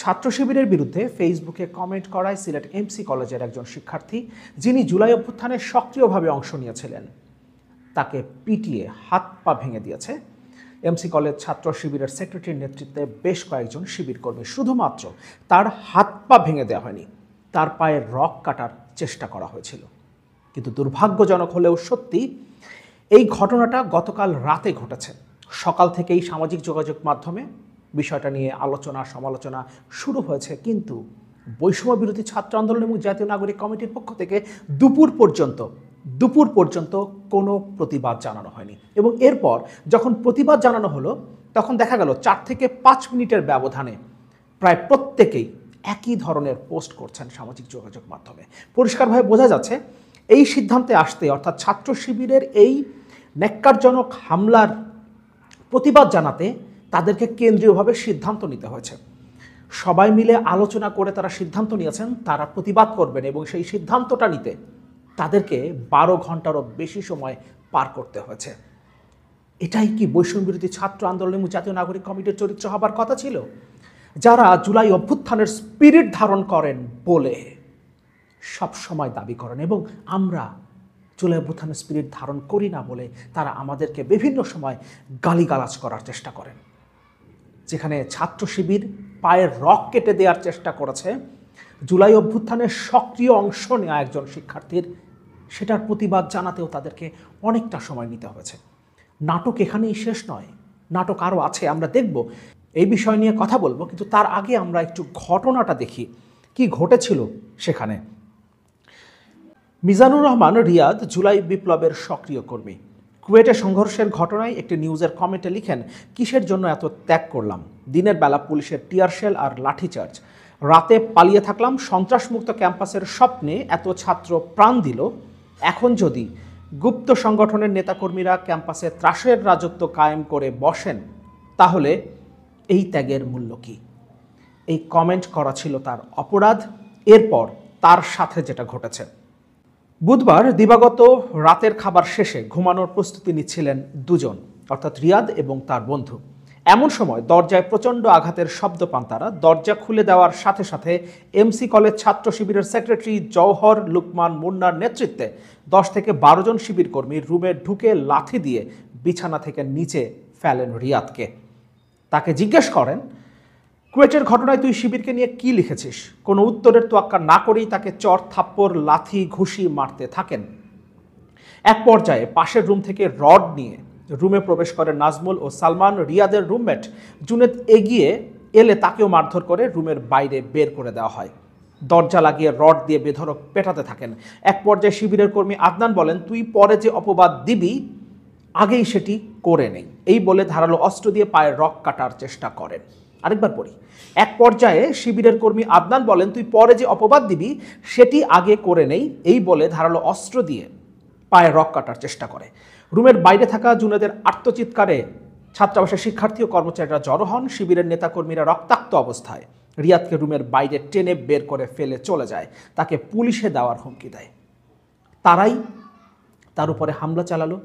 ছাত্র শিবিরের বিরুদ্ধে ফেসবুকে কমেন্ট করায় সিলেট এমসি কলেজের একজন শিক্ষার্থী, যিনি জুলাই অভ্যুত্থানে সক্রিয়ভাবে অংশ নিয়েছিলেন, তাকে পিটিয়ে হাত পা ভেঙে দিয়েছে এমসি কলেজ ছাত্র শিবিরের সেক্রেটারির নেতৃত্বে বেশ কয়েকজন শিবির কর্মী। শুধুমাত্র তার হাত পা ভেঙে দেওয়া হয়নি, তার পায়ের রগ কাটার চেষ্টা করা হয়েছিল। কিন্তু দুর্ভাগ্যজনক হলেও সত্যি, এই ঘটনাটা গতকাল রাতে ঘটেছে। সকাল থেকেই সামাজিক যোগাযোগ মাধ্যমে বিষয়টা নিয়ে আলোচনা সমালোচনা শুরু হয়েছে, কিন্তু বৈষম্য বিরোধী ছাত্র আন্দোলন এবং জাতীয় নাগরিক কমিটির পক্ষ থেকে দুপুর পর্যন্ত কোনো প্রতিবাদ জানানো হয়নি। এবং এরপর যখন প্রতিবাদ জানানো হলো, তখন দেখা গেল 4 থেকে 5 মিনিটের ব্যবধানে প্রায় প্রত্যেকেই একই ধরনের পোস্ট করছেন সামাজিক যোগাযোগ মাধ্যমে। পরিষ্কারভাবে বোঝা যাচ্ছে এই সিদ্ধান্তে আসতে, অর্থাৎ ছাত্র শিবিরের এই ন্যাক্কারজনক হামলার প্রতিবাদ জানাতে তাদেরকে কেন্দ্রীয়ভাবে সিদ্ধান্ত নিতে হয়েছে। সবাই মিলে আলোচনা করে তারা সিদ্ধান্ত নিয়েছেন তারা প্রতিবাদ করবেন, এবং সেই সিদ্ধান্তটা নিতে তাদেরকে 12 ঘন্টারও বেশি সময় পার করতে হয়েছে। এটাই কি বৈষম্য বিরোধী ছাত্র আন্দোলন এবং জাতীয় নাগরিক কমিটির চরিত্র হবার কথা ছিল? যারা জুলাই অভ্যুত্থানের স্পিরিট ধারণ করেন বলে সব সময় দাবি করেন, এবং আমরা জুলাই অভ্যুত্থানের স্পিরিট ধারণ করি না বলে তারা আমাদেরকে বিভিন্ন সময় গালিগালাজ করার চেষ্টা করেন। যেখানে ছাত্র শিবির পায়ের রগ কেটে দেওয়ার চেষ্টা করেছে জুলাই অভ্যুত্থানের সক্রিয় অংশ নেওয়া একজন শিক্ষার্থীর, সেটার প্রতিবাদ জানাতেও তাদেরকে অনেকটা সময় নিতে হয়েছে। নাটক এখানেই শেষ নয়, নাটক আরও আছে, আমরা দেখব, এই বিষয় নিয়ে কথা বলবো। কিন্তু তার আগে আমরা একটু ঘটনাটা দেখি কি ঘটেছিল সেখানে। মিজানুর রহমান রিয়াদ জুলাই বিপ্লবের সক্রিয় কর্মী। কুয়েটে সংঘর্ষের ঘটনায় একটি নিউজের কমেন্টে লিখেন, কিসের জন্য এত ত্যাগ করলাম? দিনের বেলা পুলিশের টিয়ারশেল আর লাঠিচার্জ, রাতে পালিয়ে থাকলাম সন্ত্রাসমুক্ত ক্যাম্পাসের স্বপ্নে, এত ছাত্র প্রাণ দিল। এখন যদি গুপ্ত সংগঠনের নেতাকর্মীরা ক্যাম্পাসে ত্রাসের রাজত্ব কায়েম করে বসেন, তাহলে এই ত্যাগের মূল্য কী? এই কমেন্ট করা ছিল তার অপরাধ। এরপর তার সাথে যেটা ঘটেছে, বুধবার দিবাগত রাতের খাবার শেষে ঘুমানোর প্রস্তুতি নিচ্ছিলেন দুজন, অর্থাৎ রিয়াদ এবং তার বন্ধু। এমন সময় দরজায় প্রচণ্ড আঘাতের শব্দ পান তারা। দরজা খুলে দেওয়ার সাথে সাথে এমসি কলেজ ছাত্র শিবিরের সেক্রেটারি জওহর লুকমান মুন্নার নেতৃত্বে 10 থেকে 12 জন শিবির কর্মী রুমে ঢুকে লাথি দিয়ে বিছানা থেকে নিচে ফেলেন রিয়াদকে। তাকে জিজ্ঞেস করেন, কুয়েটের ঘটনায় তুই শিবিরকে নিয়ে কি লিখেছিস? কোনো উত্তরের তোয়াক্কা না করেই তাকে চর থাপ্পড় লাথি ঘুষি মারতে থাকেন। এক পর্যায়ে পাশের রুম থেকে রড নিয়ে রুমে প্রবেশ করে নাজমুল ও সালমান। রিয়াদের রুমমেট জুনেদ এগিয়ে এলে তাকেও মারধর করে রুমের বাইরে বের করে দেওয়া হয়। দরজা লাগিয়ে রড দিয়ে বেধড়ক পেটাতে থাকেন। এক পর্যায়ে শিবিরের কর্মী আদনান বলেন, তুই পরে যে অপবাদ দিবি আগেই সেটি করে নেই, এই বলে ধারালো অস্ত্র দিয়ে পায়ের রগ কাটার চেষ্টা করেন। আরেকবার পড়ি। এক পর্যায়ে শিবিরের কর্মী আদনান বলেন, তুই পরে যে অপবাদ দিবি সেটি আগে করে নেই, এই বলে ধারালো অস্ত্র দিয়ে পায়ে রগ কাটার চেষ্টা করে। রুমের বাইরে থাকা জুনেদের আর্তচিৎকারে ছাত্রাবাসের শিক্ষার্থী ও কর্মচারীরা জড়ো হন। শিবিরের নেতাকর্মীরা রক্তাক্ত অবস্থায় রিয়াদকে রুমের বাইরে টেনে বের করে ফেলে চলে যায়, তাকে পুলিশে দেওয়ার হুমকি দেয়। তারাই তার উপরে হামলা চালালো,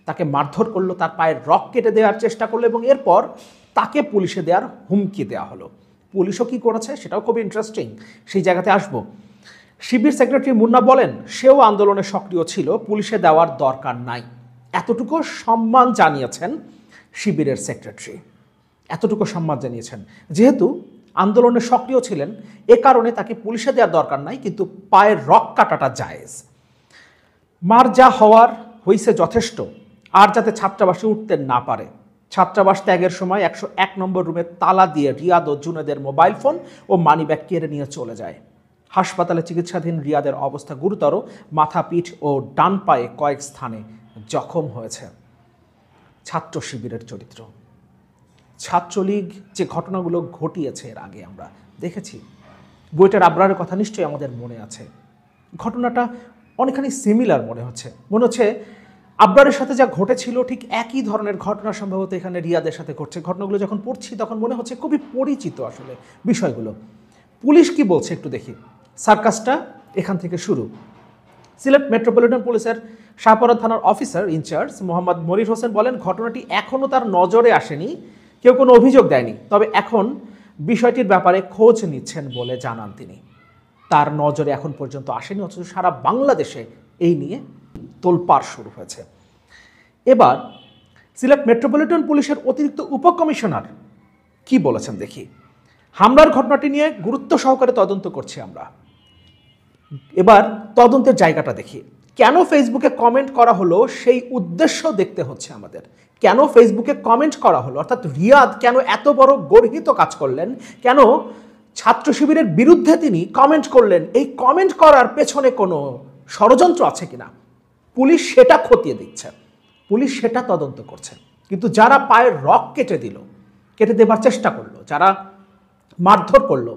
তাকে মারধর করলো, তার পায়ের রগ কেটে দেওয়ার চেষ্টা করলো, এবং এরপর তাকে পুলিশে দেওয়ার হুমকি দেওয়া হলো। পুলিশও কী করেছে সেটাও খুব ইন্টারেস্টিং, সেই জায়গাতে আসবো। শিবির সেক্রেটারি মুন্না বলেন, সেও আন্দোলনে সক্রিয় ছিল, পুলিশে দেওয়ার দরকার নাই। এতটুকু সম্মান জানিয়েছেন শিবিরের সেক্রেটারি, এতটুকু সম্মান জানিয়েছেন। যেহেতু আন্দোলনে সক্রিয় ছিলেন, এ কারণে তাকে পুলিশে দেওয়ার দরকার নাই, কিন্তু পায়ের রগ কাটাটা জায়েজ। মার যা হওয়ার হইছে যথেষ্ট, আর যাতে ছাত্রাবাসে উঠতে না পারে। ছাত্রাবাস ত্যাগের সময় 101 নম্বর রুমে তালা দিয়ে রিয়াদ ও জুনেদের মোবাইল ফোন ও মানিব্যাগ কেড়ে নিয়ে চলে যায়। হাসপাতালে চিকিৎসাধীন রিয়াদের অবস্থা গুরুতর, মাথা, পিঠ ও ডান পায়ে কয়েক স্থানে জখম হয়েছে। ছাত্র শিবিরের চরিত্র, ছাত্রলীগ যে ঘটনাগুলো ঘটিয়েছে এর আগে আমরা দেখেছি। বুয়েটের আবরারের কথা নিশ্চয়ই আমাদের মনে আছে। ঘটনাটা অনেকখানি সিমিলার মনে হচ্ছে আবরারের সাথে যা ঘটেছিল ঠিক একই ধরনের ঘটনা সম্ভবত এখানে রিয়াদের সাথে ঘটছে। ঘটনাগুলো যখন পড়ছি তখন মনে হচ্ছে খুবই পরিচিত আসলে বিষয়গুলো। পুলিশ কি বলছে একটু দেখি। সার্কাসটা এখান থেকে শুরু। সিলেট মেট্রোপলিটন পুলিশের শাহপরা থানার অফিসার ইনচার্জ মোহাম্মদ মনির হোসেন বলেন, ঘটনাটি এখনও তার নজরে আসেনি, কেউ কোনো অভিযোগ দেয়নি, তবে এখন বিষয়টির ব্যাপারে খোঁজ নিচ্ছেন বলে জানান তিনি। তার নজরে এখন পর্যন্ত আসেনি, অথচ সারা বাংলাদেশে এই নিয়ে তোলপাড় শুরু হয়েছে। এবার সিলেট মেট্রোপলিটন পুলিশের অতিরিক্ত উপকমিশনার কি বলেছেন দেখি। হামলার ঘটনাটি নিয়ে গুরুত্ব সহকারে তদন্ত করছি আমরা। এবার তদন্তের জায়গাটা দেখি। কেন ফেসবুকে কমেন্ট করা হলো সেই উদ্দেশ্য দেখতে হচ্ছে আমাদের। কেন ফেসবুকে কমেন্ট করা হলো, অর্থাৎ রিয়াদ কেন এত বড় গর্হিত কাজ করলেন, কেন ছাত্র শিবিরের বিরুদ্ধে তিনি কমেন্ট করলেন, এই কমেন্ট করার পেছনে কোনো ষড়যন্ত্র আছে কিনা পুলিশ সেটা খতিয়ে দিচ্ছে, পুলিশ সেটা তদন্ত করছে। কিন্তু যারা পায়ের রক কেটে দিল, কেটে দেবার চেষ্টা করলো, যারা মারধর করলো,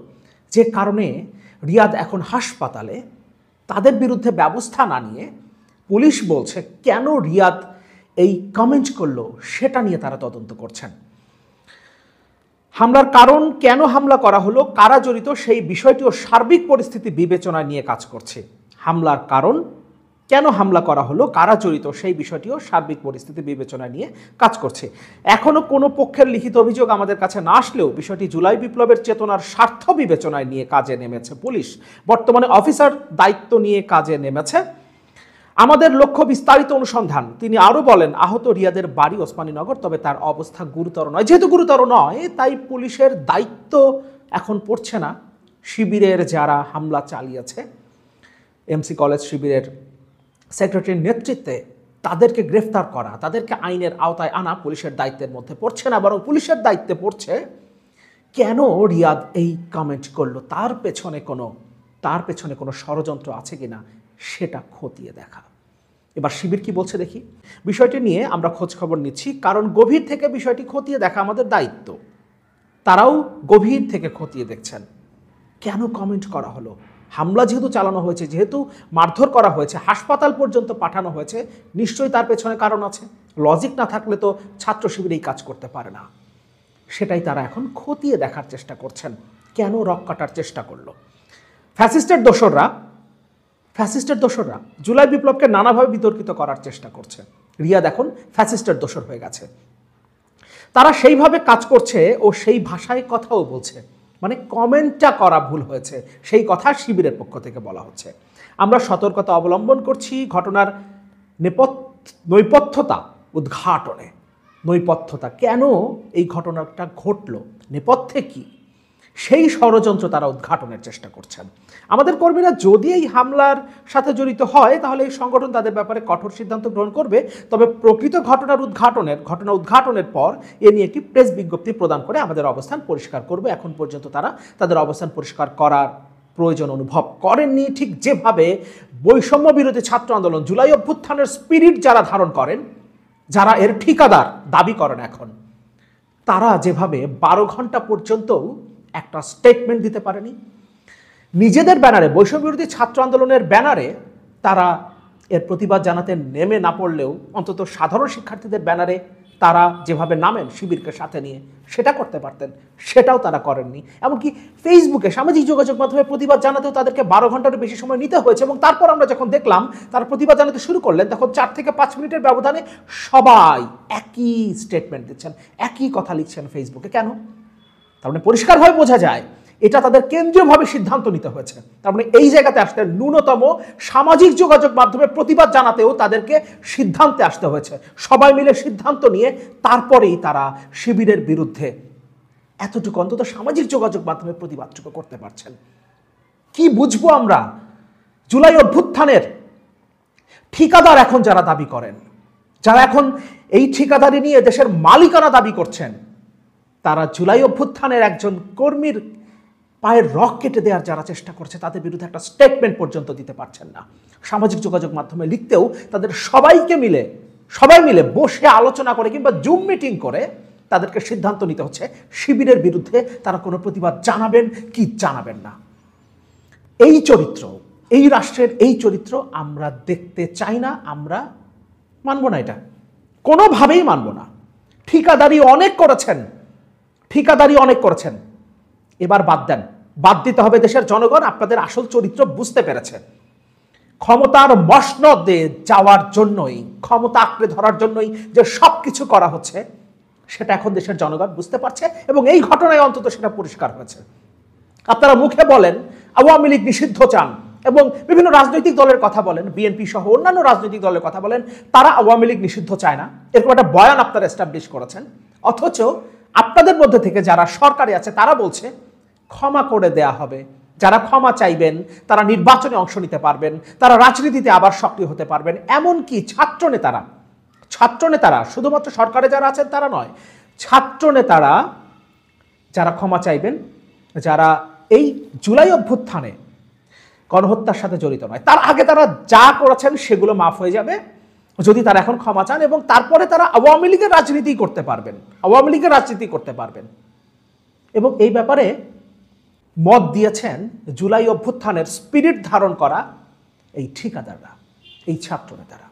যে কারণে রিয়াদ এখন হাসপাতালে, তাদের বিরুদ্ধে ব্যবস্থা না নিয়ে পুলিশ বলছে কেন রিয়াদ এই কমেন্ট করলো সেটা নিয়ে তারা তদন্ত করছেন। হামলার কারণ, কেন হামলা করা হলো, কারা জড়িত সেই বিষয়টি ও সার্বিক পরিস্থিতি বিবেচনা নিয়ে কাজ করছে। হামলার কারণ, কেন হামলা করা হলো, কারা জড়িত সেই বিষয়টিও সার্বিক পরিস্থিতি বিবেচনা নিয়ে কাজ করছে। এখনো কোনো পক্ষের লিখিত অভিযোগ আমাদের কাছে না আসলেও বিষয়টি জুলাই বিপ্লবের চেতনার স্বার্থ বিবেচনায় নিয়ে কাজে নেমেছে পুলিশ। বর্তমানে অফিসার দায়িত্ব নিয়ে কাজে নেমেছে। আমাদের লক্ষ্য বিস্তারিত অনুসন্ধান। তিনি আরও বলেন, আহত রিয়াদের বাড়ি ওসমানীনগর, তবে তার অবস্থা গুরুতর নয়। যেহেতু গুরুতর নয়, তাই পুলিশের দায়িত্ব এখন পড়ছে না শিবিরের যারা হামলা চালিয়েছে, এমসি কলেজ শিবিরের সেক্রেটারির নেতৃত্বে তাদেরকে গ্রেফতার করা, তাদেরকে আইনের আওতায় আনা পুলিশের দায়িত্বের মধ্যে পড়ছে না, বরং পুলিশের দায়িত্বে পড়ছে কেন রিয়াদ এই কমেন্ট করলো, তার পেছনে কোনো ষড়যন্ত্র আছে কিনা সেটা খতিয়ে দেখা। এবার শিবির কি বলছে দেখি। বিষয়টি নিয়ে আমরা খোঁজ খবর নিচ্ছি, কারণ গভীর থেকে বিষয়টি খতিয়ে দেখা আমাদের দায়িত্ব। তারাও গভীর থেকে খতিয়ে দেখছেন কেন কমেন্ট করা হলো। হামলা যেহেতু চালানো হয়েছে, যেহেতু মারধর করা হয়েছে, হাসপাতাল পর্যন্ত পাঠানো হয়েছে, নিশ্চয়ই তার পেছনে কারণ আছে। লজিক না থাকলে তো ছাত্র শিবির এই কাজ করতে পারে না। সেটাই তারা এখন খতিয়ে দেখার চেষ্টা করছেন, কেন রক কাটার চেষ্টা করলো। ফ্যাসিস্টের দোসররা জুলাই বিপ্লবকে নানাভাবে বিতর্কিত করার চেষ্টা করছে। রিয়াদ এখন ফ্যাসিস্টের দোসর হয়ে গেছে। তারা সেইভাবে কাজ করছে ও সেই ভাষায় কথাও বলছে, মানে কমেন্টটা করা ভুল হয়েছে সেই কথা শিবিরের পক্ষ থেকে বলা হচ্ছে। আমরা সতর্কতা অবলম্বন করছি ঘটনার নৈপথ্যতা উদ্ঘাটনে। নৈপথ্যতা, কেন এই ঘটনাটা ঘটলো, নেপথ্যে কি, সেই ষড়যন্ত্র তারা উদ্ঘাটনের চেষ্টা করছেন। আমাদের কর্মীরা যদি এই হামলার সাথে জড়িত হয় তাহলে এই সংগঠন তাদের ব্যাপারে কঠোর সিদ্ধান্ত গ্রহণ করবে। তবে প্রকৃত ঘটনা উদ্ঘাটনের পর এ নিয়ে একটি প্রেস বিজ্ঞপ্তি প্রদান করে আমাদের অবস্থান পরিষ্কার করবে। এখন পর্যন্ত তারা তাদের অবস্থান পরিষ্কার করার প্রয়োজন অনুভব করেননি। ঠিক যেভাবে বৈষম্য বিরোধী ছাত্র আন্দোলন, জুলাই অভ্যুত্থানের স্পিরিট যারা ধারণ করেন, যারা এর ঠিকাদার দাবি করেন, এখন তারা যেভাবে 12 ঘন্টা পর্যন্ত একটা স্টেটমেন্ট দিতে পারেনি, নিজেদের ব্যানারে, বৈষম্য বিরোধী ছাত্র আন্দোলনের ব্যানারে তারা এর প্রতিবাদ জানাতে নেমে না পড়লেও অন্তত সাধারণ শিক্ষার্থীদের ব্যানারে তারা যেভাবে নামেন শিবিরকে সাথে নিয়ে, সেটা করতে পারতেন, সেটাও তারা করেননি। এমনকি ফেসবুকে, সামাজিক যোগাযোগ মাধ্যমে প্রতিবাদ জানাতেও তাদেরকে 12 ঘন্টারও বেশি সময় নিতে হয়েছে। এবং তারপর আমরা যখন দেখলাম তারা প্রতিবাদ জানাতে শুরু করলেন, তখন 4 থেকে 5 মিনিটের ব্যবধানে সবাই একই স্টেটমেন্ট দিচ্ছেন, একই কথা লিখছেন ফেসবুকে। কেন? তার মানে পরিষ্কারভাবে বোঝা যায় এটা তাদের কেন্দ্রীয়ভাবে সিদ্ধান্ত নিতে হয়েছে। তার মানে এই জায়গাতে আসতে ন্যূনতম সামাজিক যোগাযোগ মাধ্যমে প্রতিবাদ জানাতেও তাদেরকে সিদ্ধান্তে আসতে হয়েছে। সবাই মিলে সিদ্ধান্ত নিয়ে তারপরেই তারা শিবিরের বিরুদ্ধে এতটুকু অন্তত সামাজিক যোগাযোগ মাধ্যমে প্রতিবাদটুকু করতে পারছেন। কি বুঝবো আমরা? জুলাই অভ্যুত্থানের ঠিকাদার এখন যারা দাবি করেন, যারা এখন এই ঠিকাদারি নিয়ে দেশের মালিকানা দাবি করছেন, তারা জুলাই অভ্যুত্থানের একজন কর্মীর পায়ের রক কেটে দেওয়ার যারা চেষ্টা করছে, তাদের বিরুদ্ধে একটা স্টেটমেন্ট পর্যন্ত দিতে পারছেন না। সামাজিক যোগাযোগ মাধ্যমে লিখতেও তাদের সবাই মিলে বসে আলোচনা করে কিংবা জুম মিটিং করে তাদেরকে সিদ্ধান্ত নিতে হচ্ছে শিবিরের বিরুদ্ধে তারা কোনো প্রতিবাদ জানাবেন কি জানাবেন না। এই চরিত্র, এই রাষ্ট্রের এই চরিত্র আমরা দেখতে চাই না, আমরা মানব না, এটা কোনোভাবেই মানব না। ঠিকাদারি অনেক করেছেন, এবার বাদ দিতে হবে। দেশের জনগণ আপনাদের আসল চরিত্র বুঝতে পেরেছে। ক্ষমতার মসনদে যাওয়ার জন্যই, ক্ষমতা আঁকড়ে ধরার জন্যই যে সব কিছু করা হচ্ছে, সেটা এখন দেশের জনগণ বুঝতে পারছে এবং এই ঘটনায় অন্তত সেটা পরিষ্কার হয়েছে। আপনারা মুখে বলেন আওয়ামী লীগ নিষিদ্ধ চান এবং বিভিন্ন রাজনৈতিক দলের কথা বলেন, বিএনপি সহ অন্যান্য রাজনৈতিক দলের কথা বলেন, তারা আওয়ামী লীগ নিষিদ্ধ চায় না, এরকম একটা বয়ান আপনারা এস্টাবলিশ করেছেন। অথচ আপনাদের মধ্যে থেকে যারা সরকারে আছে তারা বলছে ক্ষমা করে দেয়া হবে, যারা ক্ষমা চাইবেন তারা নির্বাচনে অংশ নিতে পারবেন, তারা রাজনীতিতে আবার সক্রিয় হতে পারবেন। এমনকি ছাত্রনেতারা শুধুমাত্র সরকারে যারা আছেন তারা নয়, ছাত্রনেতারা যারা ক্ষমা চাইবেন, যারা এই জুলাই অভ্যুত্থানে গণহত্যার সাথে জড়িত নয়, তার আগে তারা যা করেছেন সেগুলো মাফ হয়ে যাবে যদি তারা এখন ক্ষমা চান, এবং তারপরে তারা আওয়ামী লীগের রাজনীতি করতে পারবেন। এবং এই ব্যাপারে মত দিয়েছেন জুলাই অভ্যুত্থানের স্পিরিট ধারণ করা এই ঠিকাদাররা, এই ছাত্রনেতারা।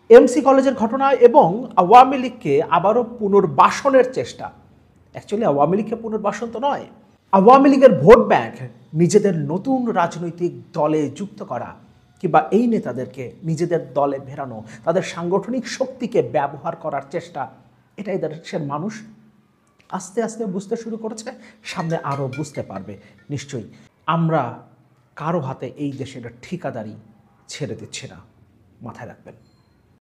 এমসি কলেজের ঘটনা এবং আওয়ামী লীগকে আবারও পুনর্বাসনের চেষ্টা, অ্যাকচুয়ালি আওয়ামী লীগকে পুনর্বাসন তো নয়, আওয়ামী লীগের ভোট ব্যাংক নিজেদের নতুন রাজনৈতিক দলে যুক্ত করা কিংবা এই নেতাদেরকে নিজেদের দলে ভেরানো, তাদের সাংগঠনিক শক্তিকে ব্যবহার করার চেষ্টা, এটাই দেশের মানুষ আস্তে আস্তে বুঝতে শুরু করেছে, সামনে আরও বুঝতে পারবে নিশ্চয়ই। আমরা কারো হাতে এই দেশের ঠিকাদারি ছেড়ে দিচ্ছি না, মাথায় রাখবেন।